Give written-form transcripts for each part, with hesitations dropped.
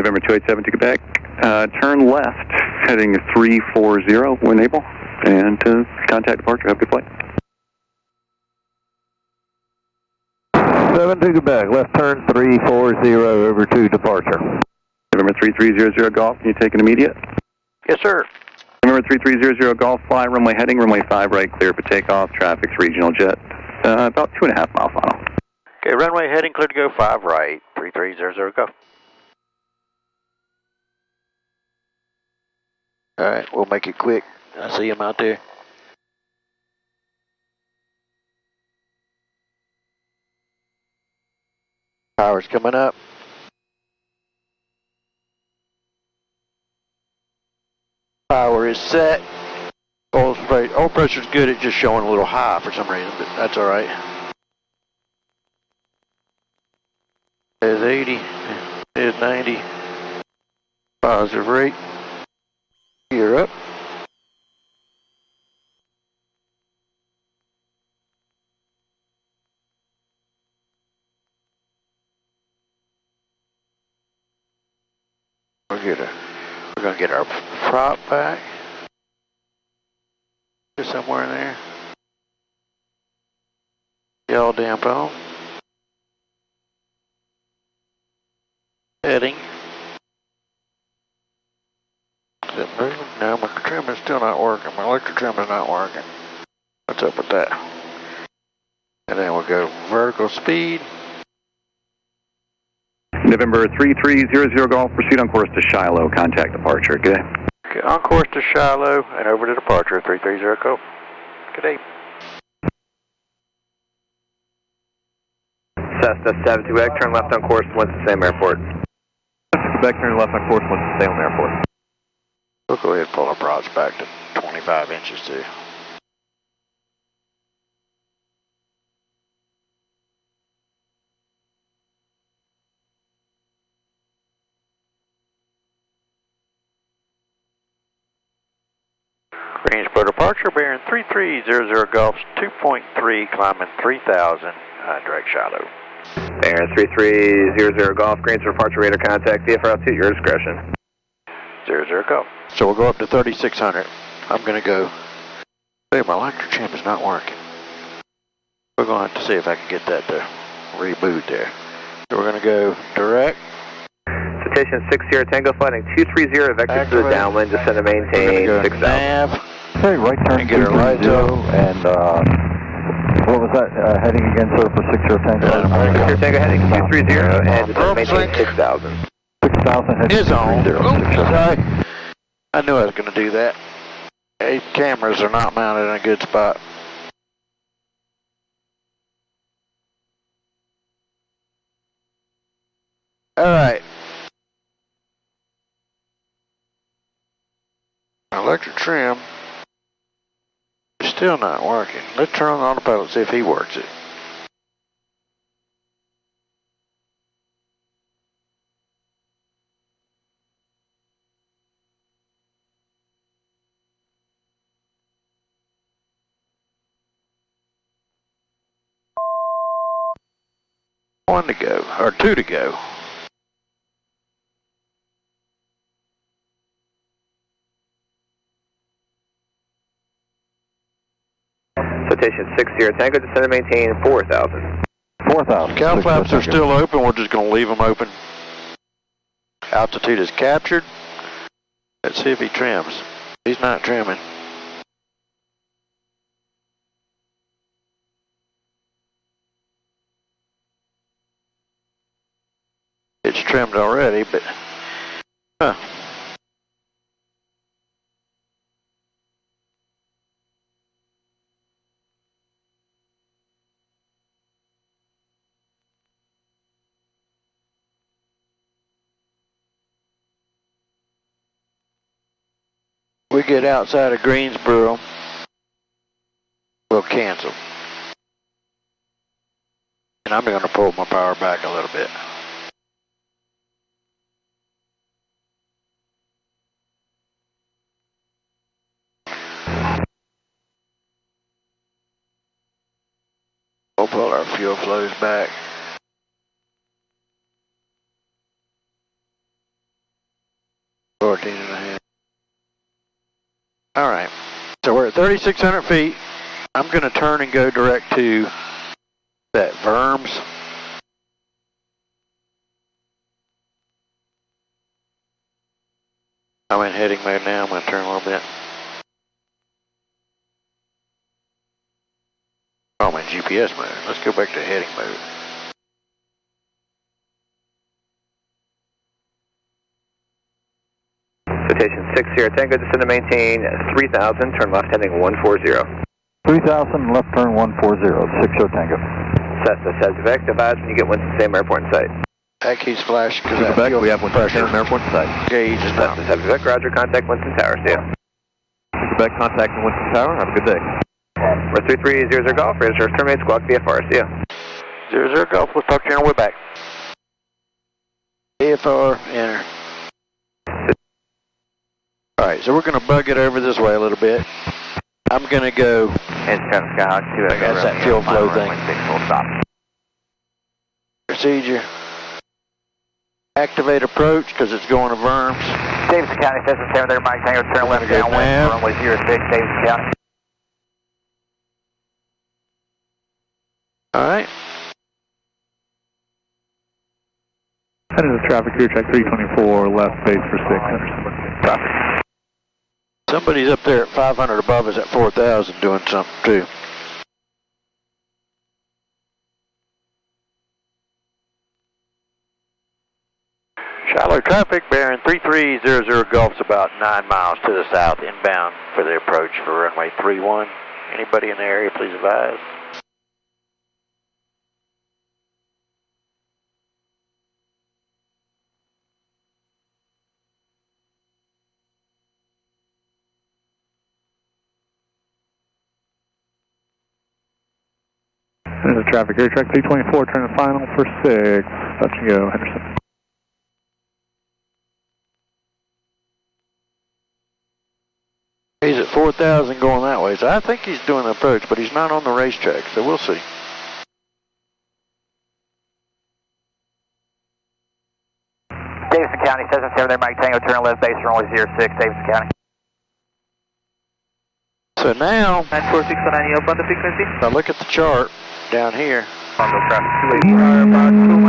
November 287 to Quebec. Turn left, heading 340, when able, and contact departure. Have a good flight. 7 to Quebec, left turn 340 over to departure. November 3300 Golf, can you take an immediate? Yes, sir. November 3300 Golf, fly, runway heading, runway 5 right, clear for takeoff, traffic's regional jet, about 2.5 mile final. Okay, runway heading, clear to go 5 right, 3300 go. Alright, we'll make it quick. I see him out there. Power's coming up. Power is set. Oil pressure's good, it's just showing a little high for some reason, but that's alright. There's 80, there's 90. Positive rate. Gear up. We're gonna get our prop back. Just somewhere in there. Yaw damp on. Heading. Is it moving? No, my trim is still not working. My electric trim is not working. What's up with that? And then we'll go vertical speed. November 3300 Golf, proceed on course to Shiloh, contact departure. Good day. Okay, on course to Shiloh and over to departure, 330 go. Good day. Cessna 7 to Quebec, turn left on course to Winston-Salem Airport. Quebec, turn left on course, Winston-Salem Airport. We'll go ahead and pull our props back to 25 inches too. Range for departure, bearing 3300 Golf, 2.3, climbing 3000, direct Shiloh. Bearing 3300 Golf, Greens for departure, radar contact, VFR altitude, your discretion. 00 Golf. So we'll go up to 3600. I'm going to go. Hey, my electric trim is not working. We're going to have to see if I can get that to reboot there. So we're going to go direct. Citation 60 Tango, flighting 230, vector to the downwind, descend and maintain 6000. Nav. Okay, right turn 230, and what was that heading again, sir, for 60 Tango? 60 Tango heading 230, and descend and maintain 6000. 6000 heading Is on. 230. Sorry. I knew I was going to do that. 8 cameras are not mounted in a good spot. Alright. Electric trim is still not working. Let's turn on the autopilot and see if he works it. One to go, or 2 to go. Citation 60 Tango, descend and maintain 4000. 4000. Cow flaps are still open, we're just going to leave them open. Altitude is captured. Let's see if he trims. He's not trimming. It's trimmed already, but we get outside of Greensboro, we'll cancel. And I'm going to pull my power back a little bit. We'll pull our fuel flows back. 14 and a half. All right, so we're at 3,600 feet. I'm going to turn and go direct to that Verms. I'm in heading mode now. I'm going to turn a little bit. Oh, I'm in GPS mode. Let's go back to heading mode. Citation 60 Tango, descend to maintain 3000, turn left heading 140. 3000, left turn 140, 60 Tango. Cessna says Vic, advise when you get Winston-Salem Airport in sight. That keeps flashing because that Quebec, fuel we have pressure. Winston-Salem Airport in sight. Gauge is not. Cessna says Vic, roger, contact Winston Tower, see ya. Quebec, contacting Winston Tower, have a good day. We're 3300 Golf, register terminate, squawk VFR, see ya. 00 Golf, we'll talk to you on our way back. VFR, enter. Alright, so we're going to bug it over this way a little bit. I'm going to go. It's Skyhawk 2. That's that fuel flow thing. Full stop. Procedure. Activate approach because it's going to Verms. Davidson County, Cessna 7 there, Mike Tango, turn left Good downwind, nav. runway 06, Davidson County. Alright. That is a traffic crew check 324, left base for 6, Henderson. Traffic. Somebody's up there at 500 above us at 4,000 doing something too. Shiloh traffic bearing 3300 Gulf's about 9 miles to the south inbound for the approach for runway 31. Anybody in the area, please advise. That is a traffic crew check 324, turn the final for 6, touch and go, Henderson. He's at 4,000 going that way, so I think he's doing the approach, but he's not on the racetrack, so we'll see. Davidson County, Cessna 7 there, Mike Tango, turn left base, runway 06, Davidson County. So now, 94619, up on the frequency. if I look at the chart down here, Fondo traffic,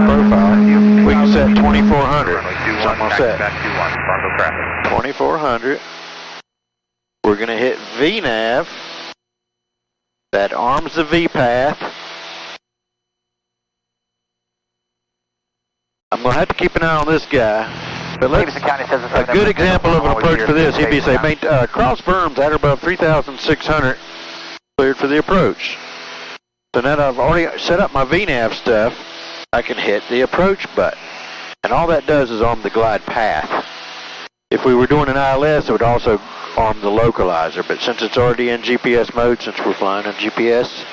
profile, we can set 2400. So I'm going to set Fondo traffic. 2400. We're going to hit VNAV. That arms the V path. I'm going to have to keep an eye on this guy. But let's, a good example of an approach for this, he'd be say, cross Verms at or above 3,600, cleared for the approach. So now that I've already set up my VNAV stuff, I can hit the approach button. And all that does is arm the glide path. If we were doing an ILS, it would also arm the localizer, but since it's already in GPS mode, since we're flying on GPS,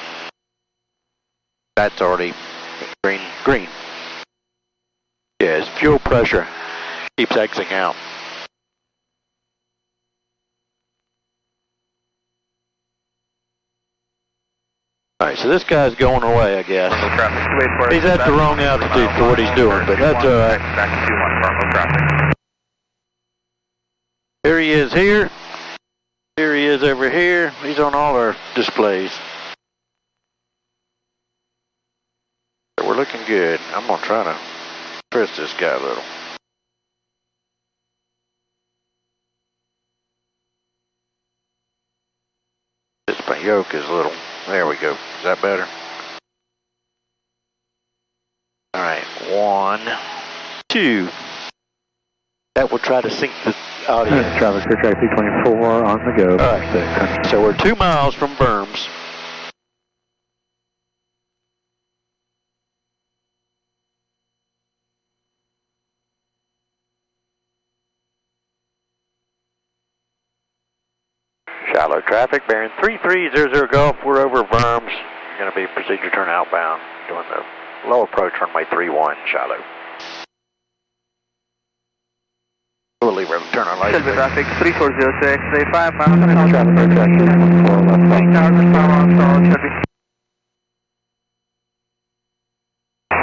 that's already green. Yes, fuel pressure keeps exiting out. Alright, so this guy's going away, I guess. He's at the wrong altitude for what he's doing, but that's alright. Here he is here. Here he is over here. He's on all our displays. We're looking good. I'm going to try to press this guy a little. This my yoke is a little. There we go. Is that better? Alright. 1, 2. That will try to sync the audio. Traffic crew check 324 on the go. Alright. So we're 2 miles from Verms. Shiloh traffic bearing 3300 Gulf. We're over Verms. Going to be procedure turn outbound, doing the low approach runway 31 Shiloh. We'll leave her turn on lights. Shelby traffic 3406, say 5 miles an hour. Traffic crew check 324, left side.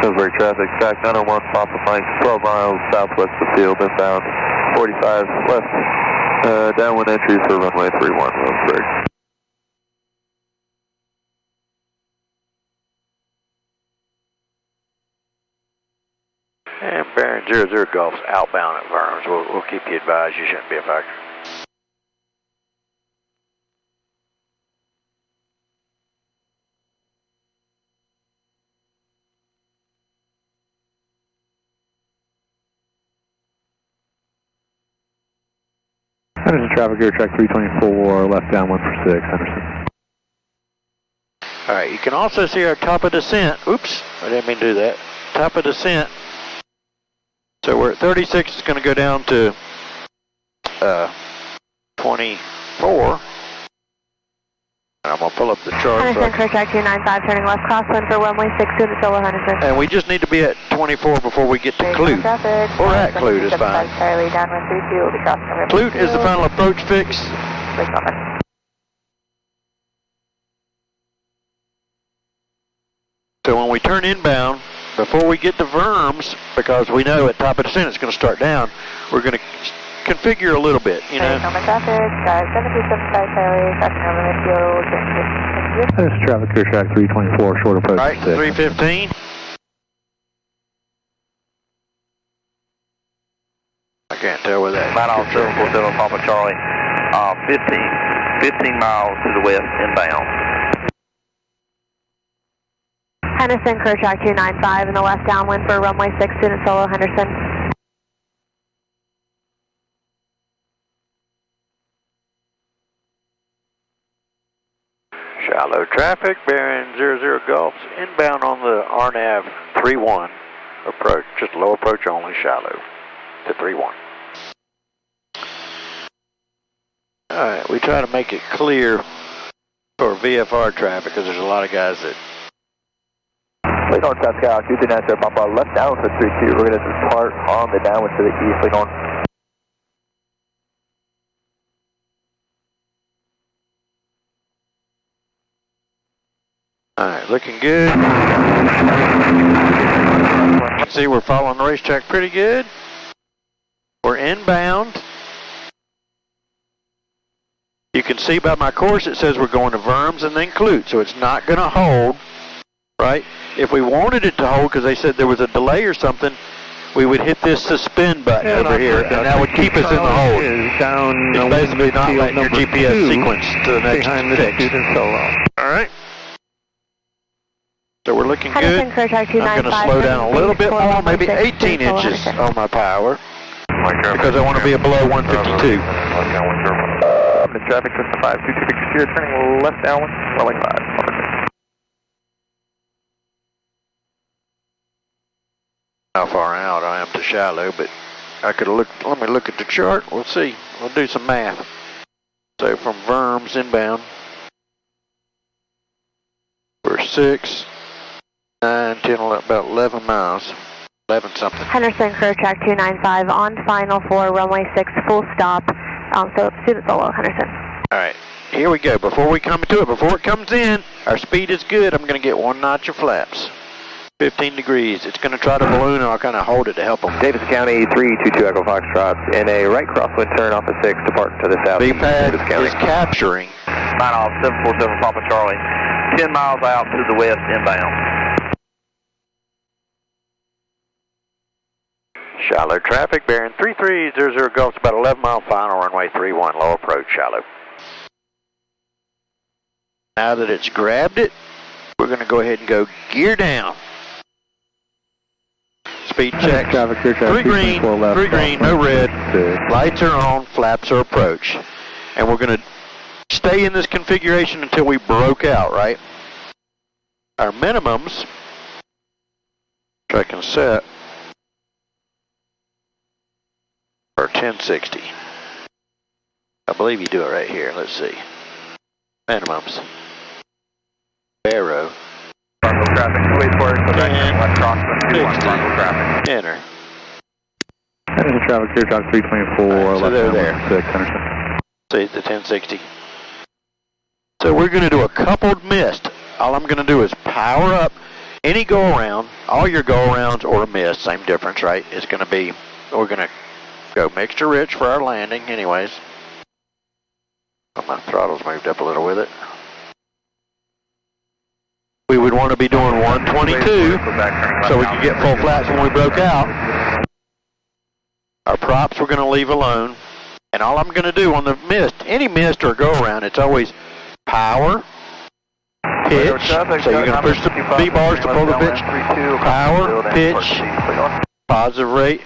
Salisbury traffic, track 901, Papa Mike, 12 miles southwest of field, inbound, 45 left, downwind entry for runway 31, Roseburg. And bearing 00 Golf's outbound at Verms. We'll keep you advised. You shouldn't be a factor. Henderson traffic, air track 324, left downwind for 6, Henderson. All right, you can also see our top of descent. Oops, I didn't mean to do that. Top of descent. So we're at 36, it's going to go down to 24. And I'm going to pull up the chart. Henderson, clear track 295, turning left crosswind for runway 62 to Solo, Henderson. And we just need to be at 24 before we get to Clute. Or at Clute is fine. Clute is the final approach fix. So when we turn inbound, before we get to Verms, because we know at top of descent it's going to start down, we're going to configure a little bit, you know. Henderson traffic, air track 324, short approach All right, for 6. 315. I can't tell where that is. 90747 Papa Charlie, 15 miles to the west inbound. Henderson, clear track 295 in the left downwind for runway 62 to Solo, Henderson. Shiloh traffic, bearing 00 Golf's inbound on the RNAV 31 approach, just low approach only, Shiloh to 31. Alright, we try to make it clear for VFR traffic because there's a lot of guys that... Fleet North South Sky, 239 Papa, left downwind for 32. We're going to depart on the downwind to the east, Fleet North. Alright, looking good. You can see we're following the racetrack pretty good. We're inbound. You can see by my course it says we're going to Verms and then Clute, so it's not going to hold, right? If we wanted it to hold because they said there was a delay or something, we would hit this suspend button over here, and that would keep us in the hold. It's basically not letting your GPS sequence to the next fix. Alright. So we're looking good. I'm going to slow down a little bit more, maybe 18 inches on my power, because I want to be below 152. Traffic system 522 here, turning left downwind, runway 5. How far out I am to Shiloh, but I could look. Let me look at the chart. We'll see. We'll do some math. So from Verms inbound, we're 6, 9, 10, about 11 miles. 11 something. Henderson, clear track 295 on final for runway 6, full stop. So student Solo, Henderson. All right, here we go. Before we come to it, before it comes in, our speed is good. I'm going to get 1 notch of flaps. 15 degrees. It's going to try to balloon, and I'll kind of hold it to help them. Davis County 322 Echo Foxtrot, in a right crosswind turn off of 6, depart to the south. BPAD is capturing. 747 Papa Charlie, 10 miles out to the west inbound. Shiloh traffic, bearing 3300 Gulf's about 11 mile final, runway 31, low approach, Shiloh. Now that it's grabbed it, we're going to go ahead and go gear down. Speed check. 3 green, no red. Lights are on, flaps are approach. And we're going to stay in this configuration until we broke out, right? Our minimums, which I can set, are 1060. I believe you do it right here. Let's see. Minimums. Arrow. Traffic, wait for it, left crosswind, 21, traffic. Enter. Henderson traffic, clear track 324, right, so left there. 6, Henderson. See the 1060. So we're going to do a coupled mist. All I'm going to do is power up any go around, all your go arounds or a mist, same difference, right? It's going to be, we're going to Go mixture rich for our landing anyways. My throttle's moved up a little with it. We would want to be doing 122 so we could get full flaps when we broke out. Our props we're going to leave alone. And all I'm going to do on the mist, any mist or go around, it's always power, pitch. So you're going to push the V-bars to pull the pitch. Power, pitch, positive rate.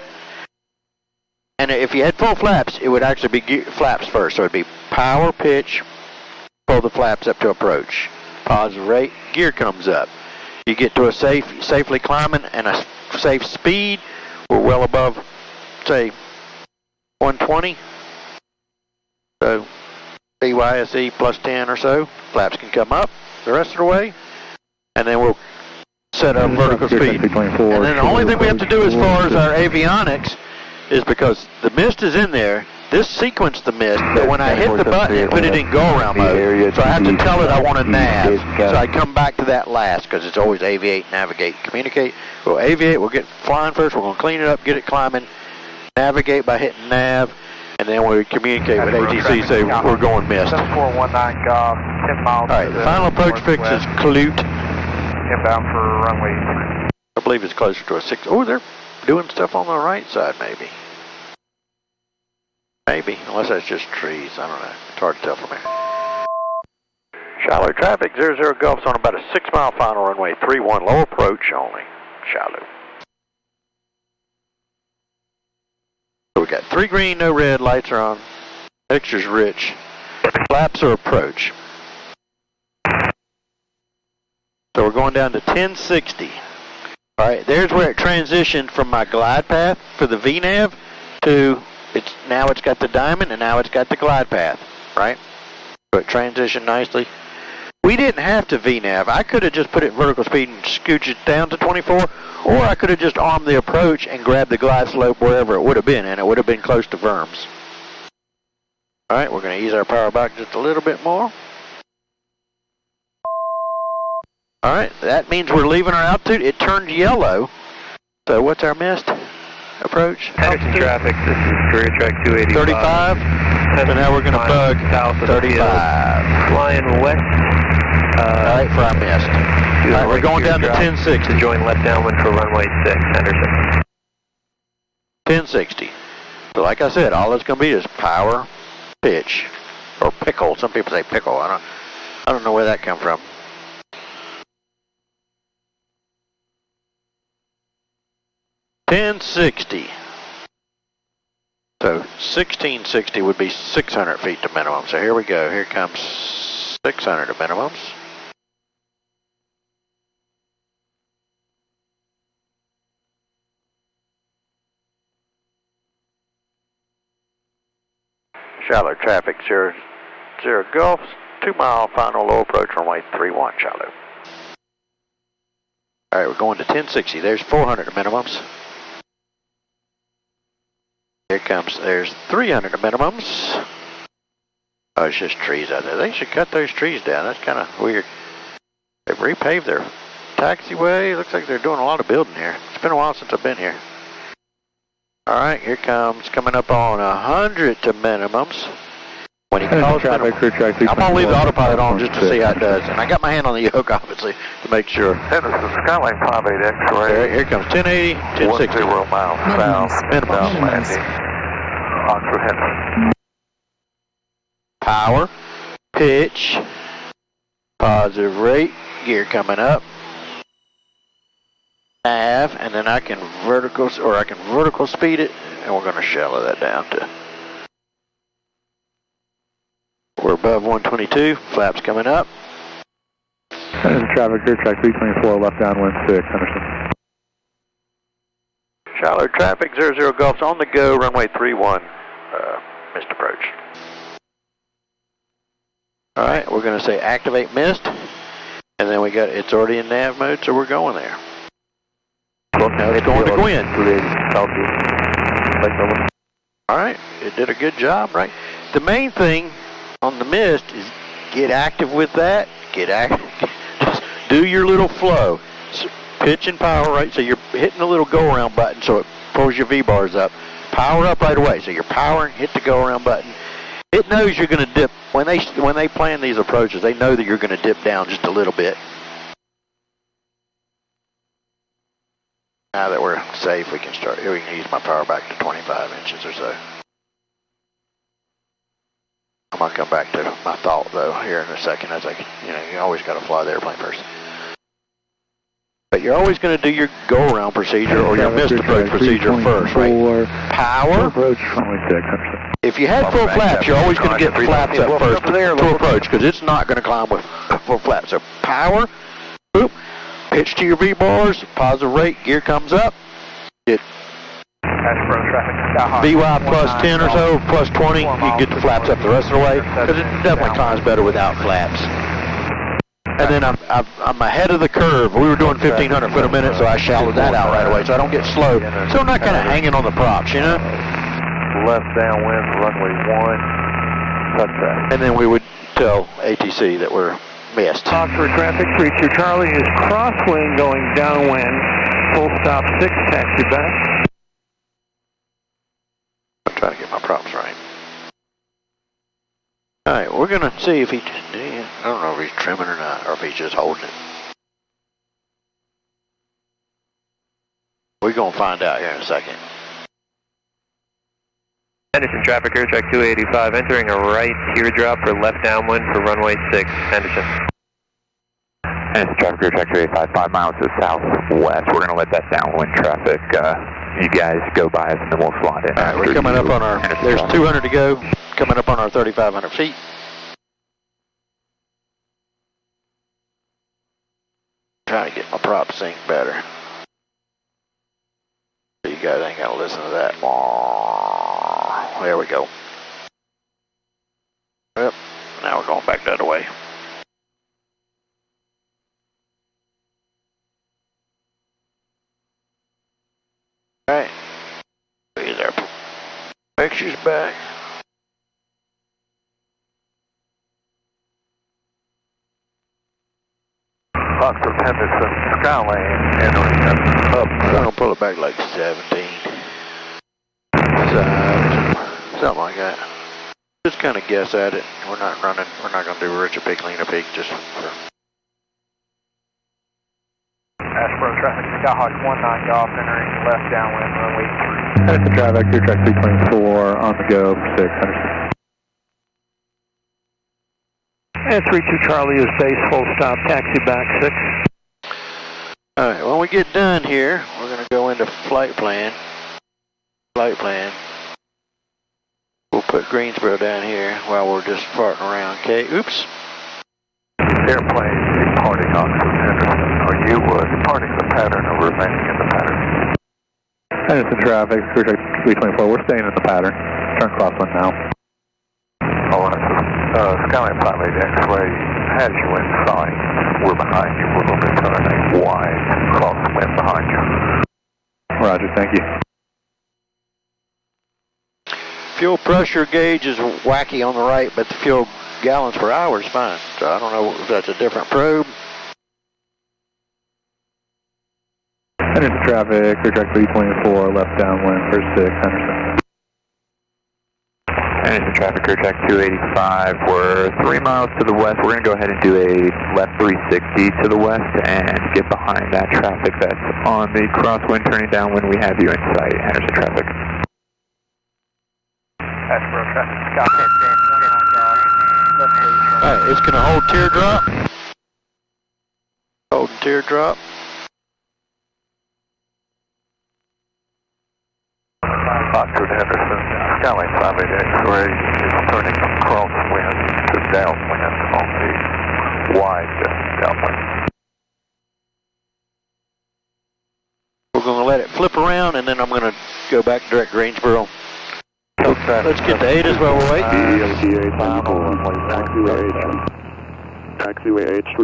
And if you had full flaps, it would actually be flaps first. So it would be power, pitch, pull the flaps up to approach. Positive rate, gear comes up. You get to a safely climbing and a safe speed. We're well above, say, 120. So BYSE plus 10 or so. Flaps can come up the rest of the way. And then we'll set our vertical speed. And then the only thing we have to do as far as our avionics is because the mist is in there, this sequenced the mist, but when I hit the button, it put it in go-around mode. So I have to tell it I want to nav. So I come back to that last, because it's always aviate, navigate, communicate. We'll aviate, we'll get flying first, we're going to clean it up, get it climbing, navigate by hitting nav, and then we communicate with ATC, say we're going mist. 7419 golf, 10 miles. Alright, the final approach fix is Clute. Inbound for runway 3. I believe it's closer to a 6. Oh, they're doing stuff on the right side, maybe. Maybe, unless that's just trees. I don't know. It's hard to tell from here. Shiloh traffic, 00 Gulf's on about a 6-mile final runway 31, low approach only. Shiloh. So we got 3 green, no red, lights are on. Mixture's rich. Flaps are approach. So we're going down to 1060. Alright, there's where it transitioned from my glide path for the VNAV to now it's got the diamond and now it's got the glide path, right? So it transitioned nicely. We didn't have to VNAV. I could have just put it in vertical speed and scooch it down to 24, or I could have just armed the approach and grabbed the glide slope wherever it would have been, and it would have been close to Verms. Alright, we're going to ease our power back just a little bit more. Alright, that means we're leaving our altitude. It turned yellow. So what's our mist approach? Henderson traffic, this is career track 285. 35. So now we're going to bug south of 35. Flying west. Alright, for our mist. Alright, we're going down to 1060. To join left downwind for runway 6, Henderson. 1060. So like I said, all it's going to be is power, pitch, or pickle. Some people say pickle. I don't know where that come from. .1060. So 1660 would be 600 feet to minimum. So here we go. Here comes 600 to minimums. Shiloh traffic 00 Gulf, 2-mile final low approach runway 31 Shiloh. Alright, we're going to 1060. There's 400 to minimums. Here comes, there's 300 minimums. Oh, it's just trees out there. They should cut those trees down. That's kind of weird. They've repaved their taxiway. Looks like they're doing a lot of building here. It's been a while since I've been here. Alright, here comes, coming up on 100 to minimums. When he calls minimum, I'm going to leave the autopilot on just to see how it does. And I got my hand on the yoke, obviously, to make sure. Henderson, Skyline 58 X-ray. Here comes 1080, 1060. 10 miles south, Minimum. landing. Oxford Henderson. Power, pitch, positive rate, gear coming up. Nav, and then I can vertical speed it, and we're going to shallow that down to. We're above 122, flaps coming up. Henderson traffic, clear track 324, left downwind 6, Henderson. Shiloh traffic, 00 Gulf's on the go, runway 31, mist approach. Alright, we're going to say activate mist, and then we got, it's already in nav mode, so we're going there. Now it's going to Gwin. Alright, it did a good job, right? The main thing on the mist is get active with that, just do your little flow. So pitch and power, right? So you're hitting the little go-around button so it pulls your V-bars up. power up right away. So you're powering, hit the go around button. It knows you're going to dip. When they plan these approaches, they know that you're going to dip down just a little bit. Now that we're safe, we can use my power back to 25 inches or so. I'm going to come back to my thought though here in a second. As you always got to fly the airplane first. But you're always going to do your go-around procedure or your missed approach procedure first, right? Power. Approach runway 6. If you had full flaps, you're always going to get the flaps up first to approach because it's not going to climb with full flaps. So power, boop, pitch to your V-bars, positive rate, gear comes up. Get VY plus 10 or so, plus 20, you can get the flaps up the rest of the way because it definitely climbs better without flaps. And then I'm ahead of the curve. We were doing 1,500 foot a minute, so I shallowed that out right away, so I don't get slowed. So I'm not kind of hanging on the props, you know? Left downwind for runway 1, touchback. And then we would tell ATC that we're missed. Oxford traffic, 32 Charlie is crosswind going downwind, full stop 6, taxi back. I'm trying to get my props right. Alright, we're going to see if I don't know if he's trimming or not, or if he's just holding it. We're going to find out here in a second. Henderson traffic, air track 285, entering a right teardrop for left downwind for runway 6, Henderson. Henderson traffic, air track 285, 5 miles to the southwest. We're going to let that downwind traffic, you guys go by us and then we'll slide in. Alright, we're coming up on our, there's 200 to go, coming up on our 3,500 feet. Trying to get my prop sync better. You guys ain't got to listen to that. There we go. Yep, now we're going back the other way. Alright. Look at there. Pictures back. Oxford Henderson, Skylane, entering up. I'm going to pull it back like 17. Something like that. Just kind of guess at it. We're not going to do Richard Peak, Lena Peak, just for... Ashboro traffic, Skyhawk 19 Golf, entering left downwind, runway 3. Henderson traffic, air track 324, on the go for 6, Henderson. And 32 Charlie is base, full stop, taxi back 6. Alright, when we get done here, we're going to go into flight plan. We'll put Greensboro down here while we're just farting around, okay? Oops. Airplane departing Oxford Henderson, or you departing the pattern or remaining in the pattern? Henderson traffic, air track 324, we're staying in the pattern. Turn crosswind now. Skylane Pilot X-ray has you in sight. We're behind you. We're going to be turning wide crosswind behind you. Roger, thank you. Fuel pressure gauge is wacky on the right, but the fuel gallons per hour is fine. So I don't know if that's a different probe. Henderson traffic, air track 324, left downwind for 6, Henderson. Henderson traffic, air track 285. We're 3 miles to the west. We're going to go ahead and do a left 360 to the west and get behind that traffic that's on the crosswind turning downwind. We have you in sight, Henderson traffic. Ashboro traffic, Skyhawk 29 Golf. Alright, it's going to hold teardrop. Hold teardrop. Oxford Henderson, Skylane Pilot X-ray is turning from crosswind to downwind on the wide downwind. We're going to let it flip around and then I'm going to go back direct Greensboro. Let's get to ATIS while we're waiting. BE58 taxiway H. Taxiway H3.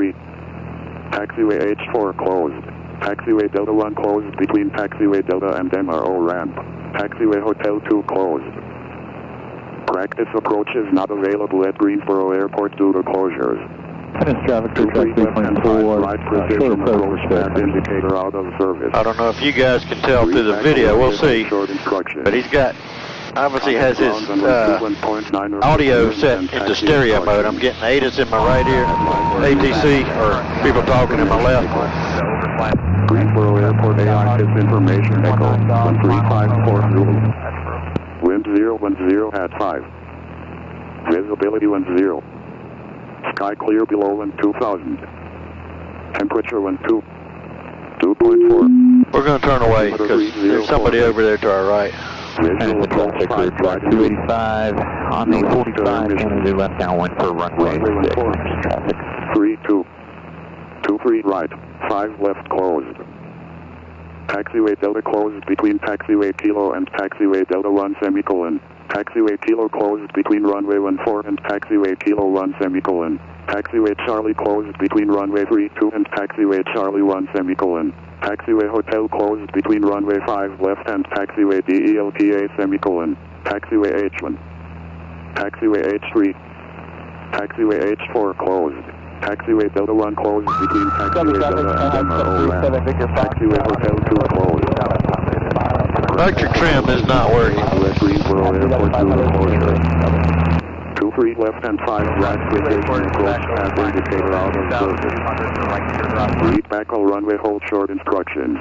Taxiway H4 closed. Taxiway Delta 1 closed between Taxiway Delta and MRO ramp. Taxiway Hotel 2 closed. Practice approach is not available at Greensboro Airport due to closures. Tennis traffic, Two track 3.4, right precision approach path indicator out of service. I don't know if you guys can tell through the video, we'll see. But he's got, obviously has his audio set into stereo mode. I'm getting ATIS in my right ear, ATC, or people talking in my left. Greensboro Airport AIS information echo 1354 Zulu. Wind 010 at 5. Visibility 10. Sky clear below wind 2000. Temperature wind 2.4. We're going to turn away because there's somebody over there to our right. Visual approach 5 right 285 on the 45 and the left downwind for runway 6 traffic. 3-2. 23 right, 5 left closed. Taxiway Delta closed between taxiway Kilo and taxiway Delta 1 semicolon. Taxiway Kilo closed between runway 14 and taxiway Kilo 1 semicolon. Taxiway Charlie closed between runway 32 and taxiway Charlie 1 semicolon. Taxiway Hotel closed between runway 5 left and taxiway DELTA semicolon. Taxiway H1. Taxiway H3. Taxiway H4 closed. Taxiway Delta 1 closed between taxiway Delta and MRO land. Taxiway Hotel 2 closed. Electric trim is not working. Greensboro Airport closure. 23 left and 5 right precision approach path indicator out of service. Read back all runway hold short instructions.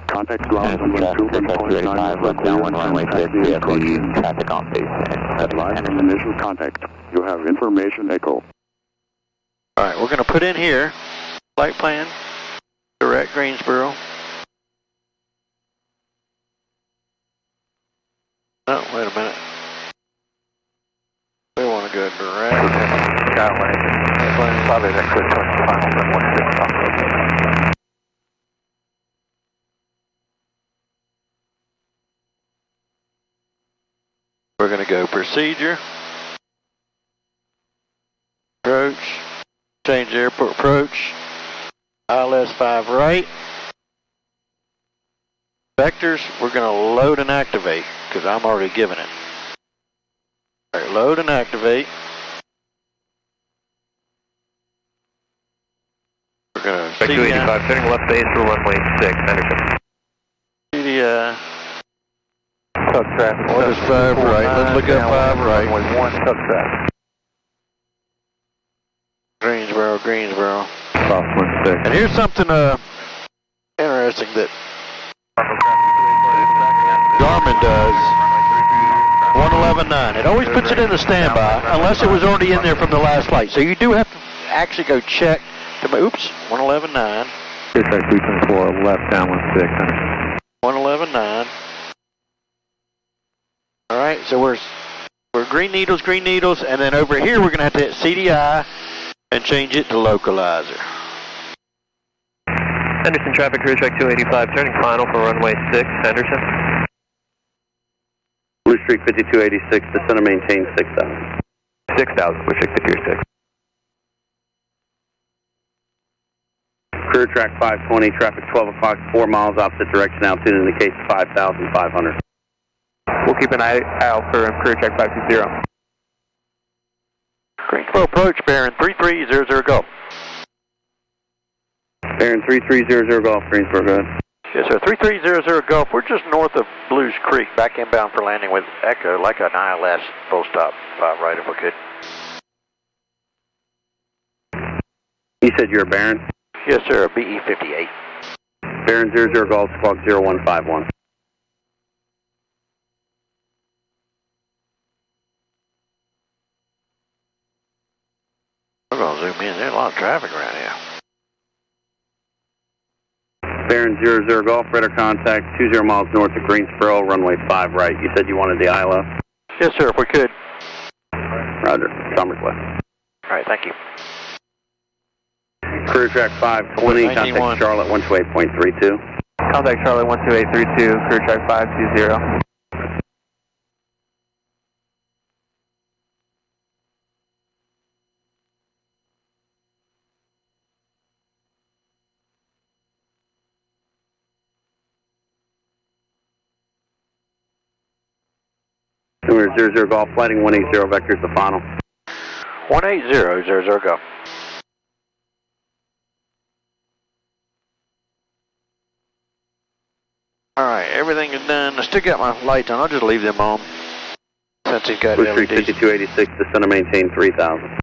Contact ground on 2.9 left downwind runway 6 instructions. Traffic on base and Advise on initial contact. You have information echo. Alright, we're going to put in here, flight plan, direct Greensboro. Oh, wait a minute. We want to go direct. Probably that could touch the final runway 6. We're going to go procedure, approach, change airport approach, ILS 5 right. Vectors, we're going to load and activate because I'm already given it. All right, load and activate. We're going to CDI. Turning left base for runway 6, Henderson. CDI. Tug traffic. What is 5 right? Let's look at 5 right. Runway 1, tug traffic. Greensboro, Greensboro. Crosswind 6. And here's something interesting that Garmin does. 111.9. It always puts it in the standby unless it was already in there from the last flight. So you do have to actually go check. Oops, 111.9. Check 324 left downwind 6. 111.9. All right, so we're green needles, and then over here we're going to have to hit CDI and change it to localizer. Henderson traffic, cruise track 285, turning final for runway 6, Henderson. Blue Streak 5286, descend and maintain 6,000. 6,000, Blue Streak 5286. Career track 520, traffic 12 o'clock, 4 miles opposite direction, altitude indicates 5,500. We'll keep an eye out for career track 520. Greensboro approach, bearing 3300 Golf. Bearing 3300 Golf, Greensboro, go ahead. Yes, sir, 3300 Golf. We're just north of Blues Creek, back inbound for landing with Echo, like an ILS, full stop, 5 right if we could. You said you're a Baron? Yes, sir, a BE58. Baron 00 Golf, squawk 0151. We're going to zoom in. There's a lot of traffic around here. Baron 00 Golf, radar contact 20 miles north of Greensboro, runway 5 right. You said you wanted the ILS? Yes, sir, if we could. Roger, com request. All right, thank you. Career track 520, contact Charlotte 128.32. Contact Charlotte 12832, career track 520. We're 00 Golf, flighting 180, vectors the final. 180, 00 Golf. done. I still got my lights on. I'll just leave them on since he's got Blue Streak LEDs. 5286, descend and maintain 3000.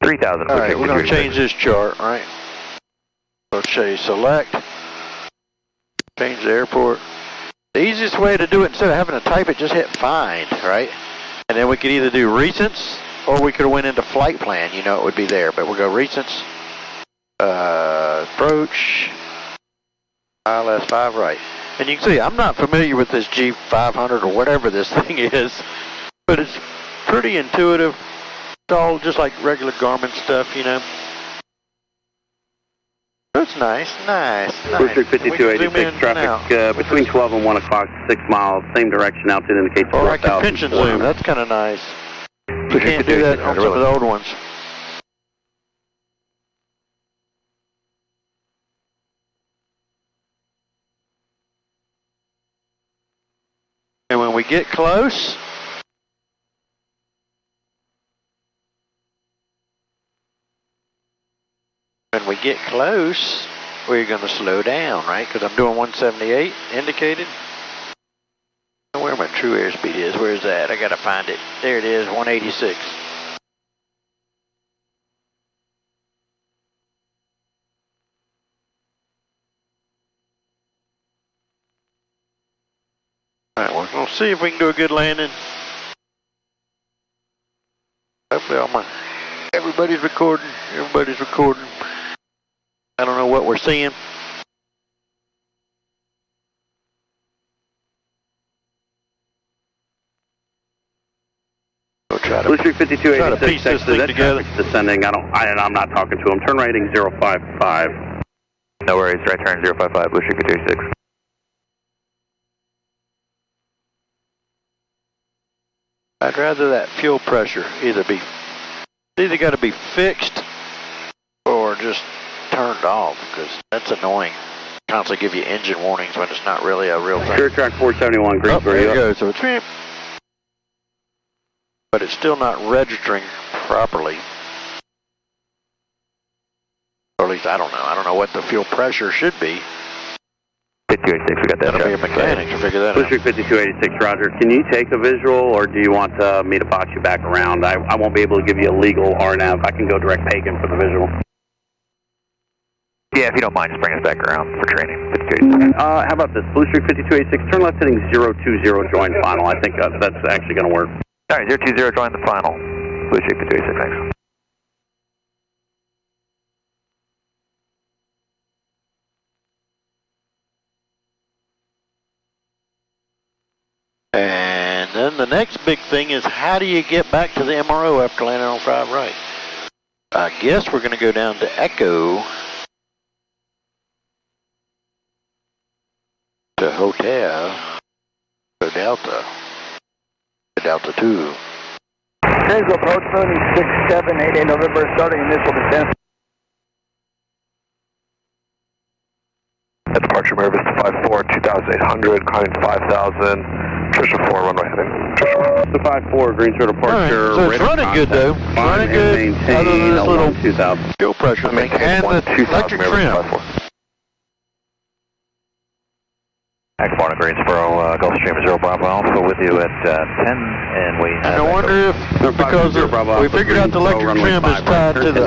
3000. All right, we're going to change this chart, right? We'll say select, change the airport. The easiest way to do it, instead of having to type it, just hit find, right? And then we could either do recents, or we could have went into flight plan. You know it would be there, but we'll go recents, approach, ILS 5 right. And you can see, I'm not familiar with this G500 or whatever this thing is, but it's pretty intuitive. It's all just like regular Garmin stuff, you know. That's nice, nice, nice. Blue Streak 5286, traffic between 12 and 1 o'clock, 6 miles, same direction, altitude indicates 4,000. Or I can pinch and zoom, that's kind of nice. You can't do that on some of the old ones. And when we get close, we're going to slow down, right? Because I'm doing 178 indicated. Where my true airspeed is, where's that? I got to find it. There it is, 186. All right, we're going to see if we can do a good landing. Hopefully everybody's recording. I don't know what we're seeing. We'll try to, Blue Streak 5286, piece this thing together. Descending, I'm not talking to him. Turn rating 055. No worries, right turn 055, Blue Streak 5286. I'd rather that fuel pressure either got to be fixed or just turned off, because that's annoying. Constantly give you engine warnings when it's not really a real thing. Sure track 471, Greensboro. There it goes. So it's, but it's still not registering properly. Or at least I don't know. I don't know what the fuel pressure should be. 5286, we got that. That'll be a mechanic to figure that Blue out. Streak 5286, Roger. Can you take a visual, or do you want me to box you back around? I won't be able to give you a legal RNAV. I can go direct pagan for the visual. Yeah, if you don't mind, just bring us back around for training. How about this? Blue Streak 5286, turn left heading 020, join final. I think that's actually going to work. All right, 020, join the final. Blue Streak 5286, thanks. And then the next big thing is, how do you get back to the MRO after landing on 5 right? I guess we're going to go down to Echo to Hotel to Delta 2. Transit approach moving 6788 November, starting initial descent. At departure, Mavis to 54, 2800, climbing to 5000, Trisha 4, runway heading. Trisha 4. The 54, Greensboro departure. Right, so it's running good though. It's running good. Other than this little 2000. fuel pressure thing and the electric trim. X1 to Greensboro, Gulfstream 0 Bravo Alpha with you at 10, and we have... And I wonder if, because we figured out the electric trim is tied to the,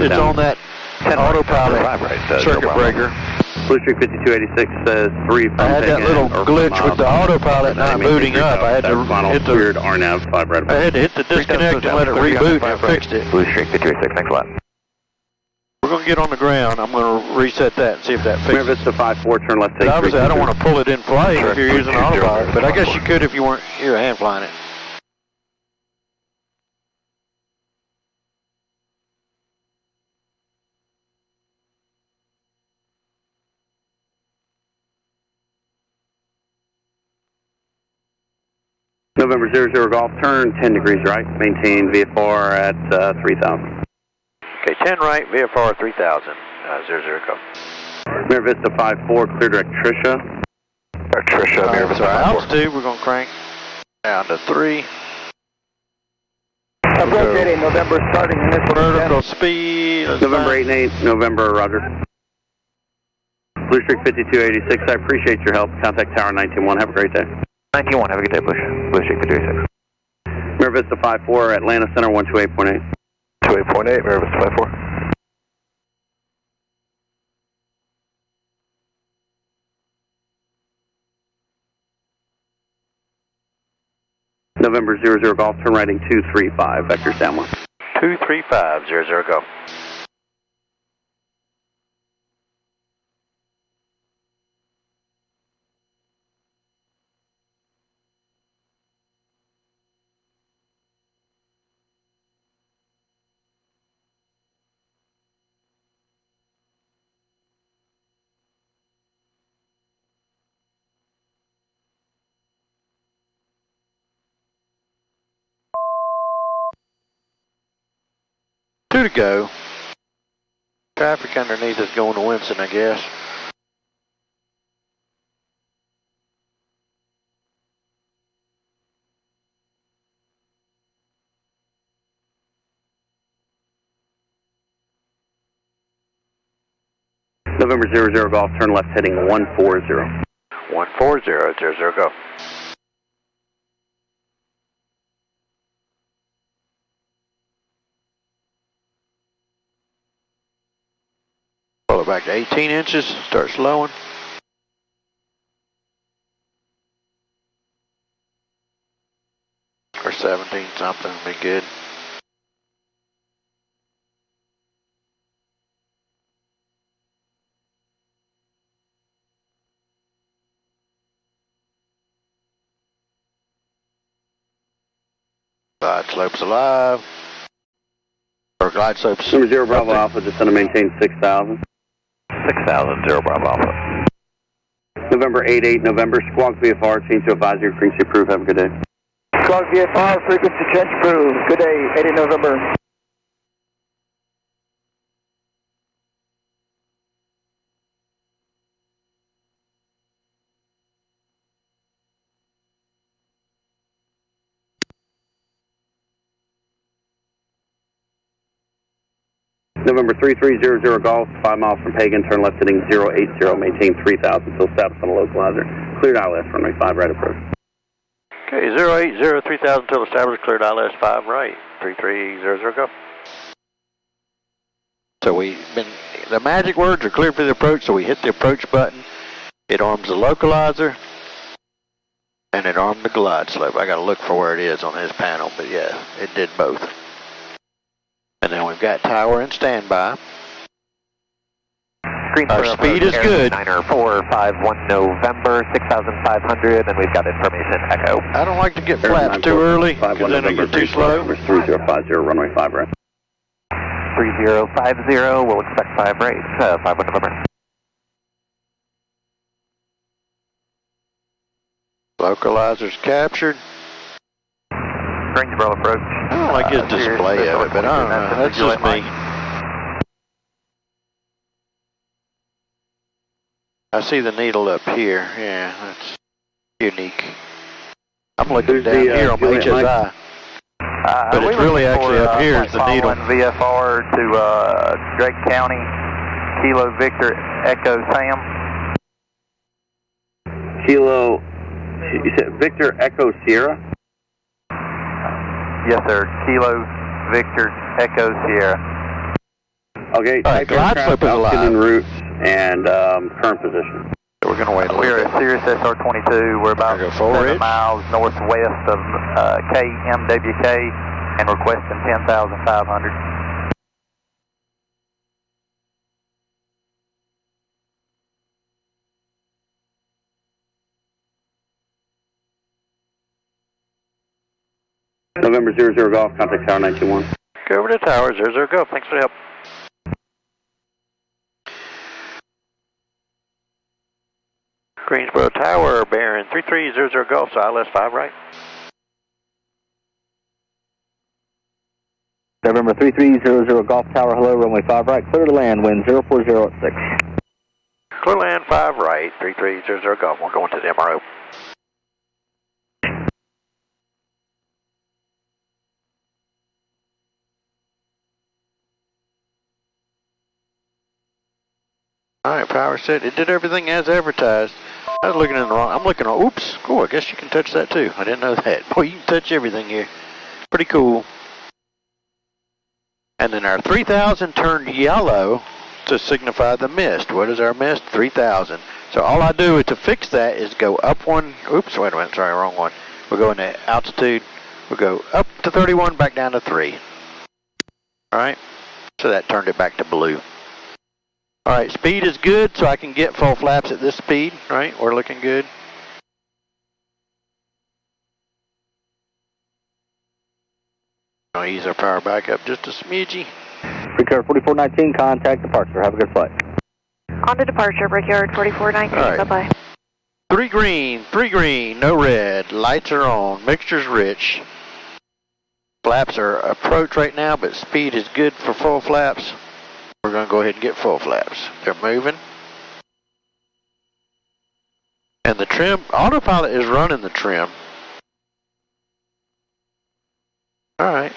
it's on that autopilot circuit breaker. Blue Streak 5286 says 3 from I had that little glitch with the autopilot not booting up. I had to hit the weird RNAV 5 right. I had to hit the disconnect and let it reboot, and it fixed it. Blue Streak 5286, thanks a lot. We're going to get on the ground. I'm going to reset that and see if that fixes it. Vista 54, turn left. But obviously, I don't want to pull it in flight if you're using autopilot, but I guess you could if you weren't hand flying it. November 00 Golf, turn 10 degrees right, maintain VFR at 3000. Okay, 10 right, VFR 3000, 00 Golf. Mira Vista 54, clear direct Trisha. Trisha, Mira Vista 54. Altitude, we're going to crank down to 3. Approach November, starting initial vertical speed. November 88, November, Roger. Blue Streak 5286, I appreciate your help. Contact Tower 19-1. Have a great day. 19-1, have a good day, Blue Streak 5286. Mirror Vista 54, Atlanta Center 128.8. 28.8, Mirror Vista 54. November 00 Golf, turn right 235, vectors downwind. 235, 00 go. Two to go. Traffic underneath is going to Winston, I guess. November 00 Golf, turn left heading 140. 140, 00 go. Pull it back to 18 inches, start slowing. Or 17 something would be good. Glide slope's alive. Or glide slope's... Number 0 Bravo Alpha, just going to maintain 6,000. 6,000, 0 Bravo Alpha. November 88, November, Squawk VFR, change to advisory, frequency approved, have a good day. Squawk VFR, frequency change approved. Good day, 80 November. November 3300 Golf, 5 miles from Pagan, turn left heading 080, maintain 3,000, till status on the localizer. Cleared ILS, runway 5 right approach. Okay, 080, 3000 till established, cleared ILS 5 right, 3300 go. So the magic words are clear for the approach, so we hit the approach button. It arms the localizer, and it armed the glide slope. I gotta look for where it is on his panel, but yeah, it did both. And then we've got tower and standby. Our speed is good. 9451 November, 6,500, and we've got information Echo. I don't like to get flaps too early, because then I get too slow. 3050, runway 5 right. 3050, we'll expect 5 right, 51 November. Localizer's captured. Greensboro approach. I don't like his display of it, but I don't know. That's just me. I see the needle up here. Yeah, that's unique. I'm looking down here on my HSI. But it's really actually up here is the needle. VFR to Drake County, Kilo Victor Echo Sam. Kilo, you said Victor Echo Sierra? Yes, sir. Kilo Victor Echo Sierra. Okay, type aircraft, altitude and routes, and current position. So we're going to wait a little bit. bit. We're at Sirius SR-22. We're about 7 miles northwest of KMWK and requesting 10,500. November 00 Golf, contact Tower 921. Go over to Tower 00 Golf. Thanks for the help. Greensboro Tower, bearing 3300 Golf, so ILS 5 right. November 3300 Golf Tower, hello, runway 5 right, clear to land, wind 040 at 6. Clear land 5 right, 3300 Golf. We're going to the MRO. Alright, power set. It did everything as advertised. I was looking in the wrong. I'm looking on. Oops. Oh, I guess you can touch that too. I didn't know that. Boy, you can touch everything here. Pretty cool. And then our 3000 turned yellow to signify the mist. What is our mist? 3000. So all I do to fix that is go up one. Oops, wait a minute. Sorry, wrong one. We'll go into altitude. We'll go up to 31, back down to 3. Alright. So that turned it back to blue. Alright, speed is good, so I can get full flaps at this speed. Right, we're looking good. I'll ease our power back up just a smidgy. Brickyard 4419, contact departure. Have a good flight. On to departure, Brickyard 4419, All right. bye-bye. 3 green, no red. Lights are on, mixture's rich. Flaps are approach right now, but speed is good for full flaps. We're going to go ahead and get full flaps. They're moving. And the trim, autopilot is running the trim. Alright.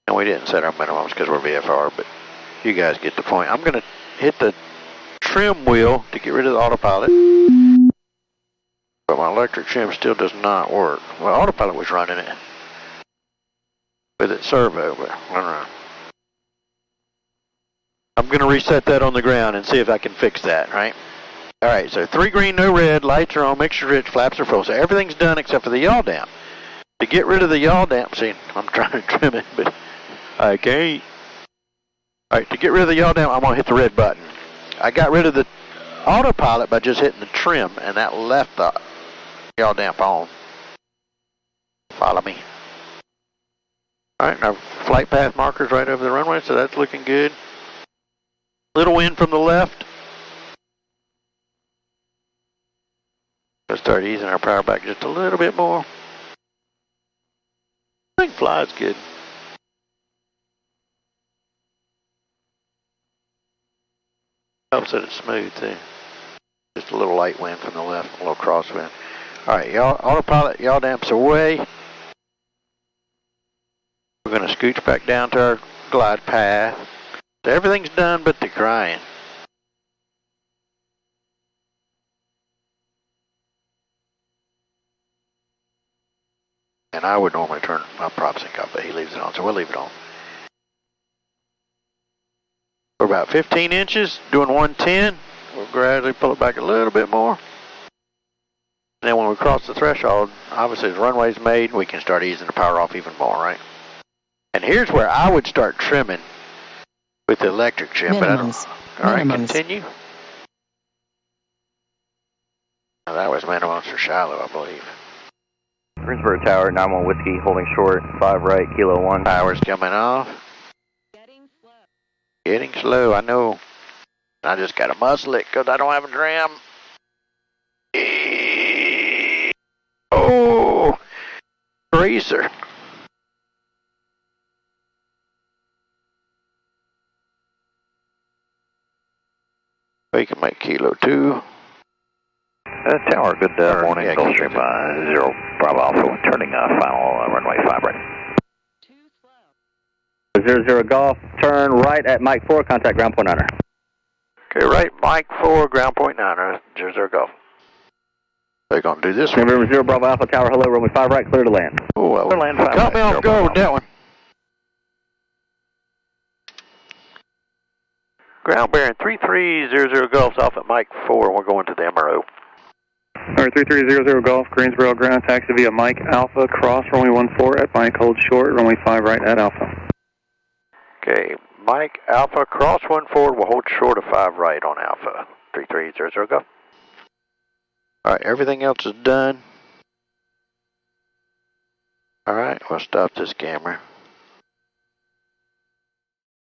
And we didn't set our minimums because we're VFR, but you guys get the point. I'm going to hit the trim wheel to get rid of the autopilot. But my electric trim still does not work. Well, autopilot was running it. With its servo, but I don't know. I'm going to reset that on the ground and see if I can fix that, right? Alright, so 3 green, no red, lights are on, mixture rich, flaps are full. So everything's done except for the yaw damp. To get rid of the yaw damp, see, I'm trying to trim it, but I can't. Alright, to get rid of the yaw damp, I'm going to hit the red button. I got rid of the autopilot by just hitting the trim, and that left the yaw damp on. Follow me. Alright, now flight path marker's right over the runway, so that's looking good. Little wind from the left. Let's start easing our power back just a little bit more. I think flies good. Helps that it's smooth too. Just a little light wind from the left, a little crosswind. Alright, autopilot, yaw damps away. We're going to scooch back down to our glide path. So everything's done but the crying. And I would normally turn my prop sync off, but he leaves it on, so we'll leave it on. We're about 15 inches, doing 110. We'll gradually pull it back a little bit more. And then when we cross the threshold, obviously the runway's made, we can start easing the power off even more, right? And here's where I would start trimming with the electric trim, but I don't. All right, continue. Now that was minimums for Shiloh, I believe. Greensboro Tower, 91 Whiskey, holding short, 5 right, Kilo 1. Power's coming off. Getting slow, I know. I just gotta muscle it because I don't have a trim. Oh, racer. We can make Kilo 2. Tower, good morning, Gulfstream 0 Bravo Alpha, turning final runway 5 right. 00 Golf, turn right at Mike 4, contact ground point 9er. Okay, right, Mike 4, ground point 9er, 00 Golf. They're going to do this one. November 0 Bravo Alpha Tower, hello, runway 5 right, clear to land. Oh, well, land 5 caught me right, off guard with that one. Ground bearing 3300 Golf's off at Mike 4, and we're going to the MRO. Alright, 3300 Golf, Greensboro ground taxi via Mike Alpha, cross runway 14 at Mike, hold short, runway 5 right at Alpha. Okay, Mike Alpha, cross 14, we'll hold short of 5 right on Alpha. 3300 Golf. Alright, everything else is done. Alright, we'll stop this camera.